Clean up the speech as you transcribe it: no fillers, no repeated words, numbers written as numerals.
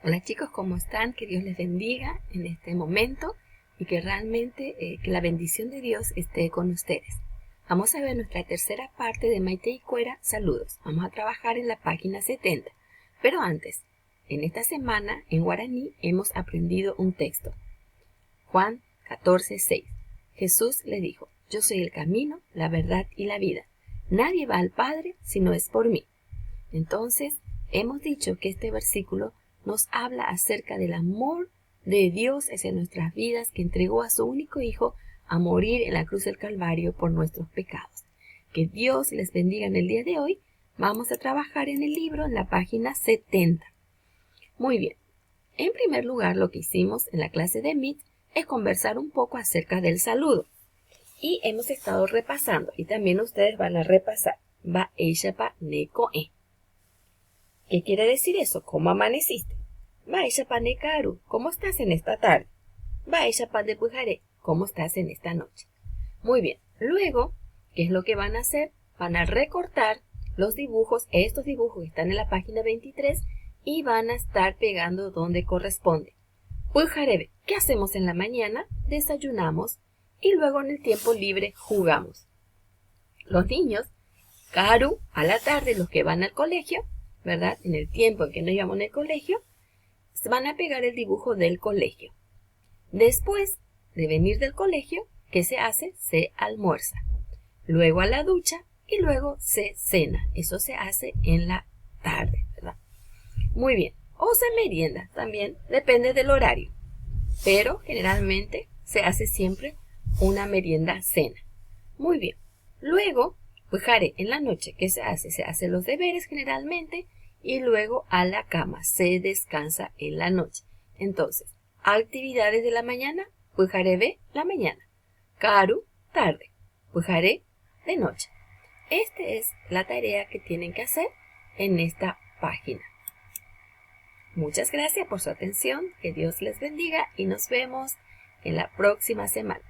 Hola chicos, ¿cómo están? Que Dios les bendiga en este momento y que realmente que la bendición de Dios esté con ustedes. Vamos a ver nuestra tercera parte de Maite y Cuera, saludos. Vamos a trabajar en la página 70. Pero antes, en esta semana en guaraní hemos aprendido un texto. Juan 14:6. Jesús le dijo, yo soy el camino, la verdad y la vida. Nadie va al Padre si no es por mí. Entonces, hemos dicho que este versículo nos habla acerca del amor de Dios hacia nuestras vidas, que entregó a su único Hijo a morir en la cruz del Calvario por nuestros pecados. Que Dios les bendiga en el día de hoy. Vamos a trabajar en el libro en la página 70. Muy bien. En primer lugar, lo que hicimos en la clase de MIT es conversar un poco acerca del saludo. Y hemos estado repasando, y también ustedes van a repasar. Va ella neko e. ¿Qué quiere decir eso? ¿Cómo amaneciste? Va ella Nekaru, ¿cómo estás en esta tarde? Va ella de Pujaré, ¿cómo estás en esta noche? Muy bien. Luego, ¿qué es lo que van a hacer? Van a recortar los dibujos, estos dibujos que están en la página 23, y van a estar pegando donde corresponde. Pujaré, ¿qué hacemos en la mañana? Desayunamos y luego en el tiempo libre jugamos. Los niños, Karu, a la tarde, los que van al colegio, ¿verdad? En el tiempo en que no íbamos en el colegio, van a pegar el dibujo del colegio. Después de venir del colegio, ¿qué se hace? Se almuerza. Luego a la ducha y luego se cena. Eso se hace en la tarde, ¿verdad? Muy bien. O se merienda también, depende del horario. Pero generalmente se hace siempre una merienda cena. Muy bien. Luego, Pujaré, en la noche, ¿qué se hace? Se hacen los deberes generalmente y luego a la cama. Se descansa en la noche. Entonces, actividades de la mañana, Pujaré la mañana. Karu, tarde. Pujaré, de noche. Esta es la tarea que tienen que hacer en esta página. Muchas gracias por su atención. Que Dios les bendiga y nos vemos en la próxima semana.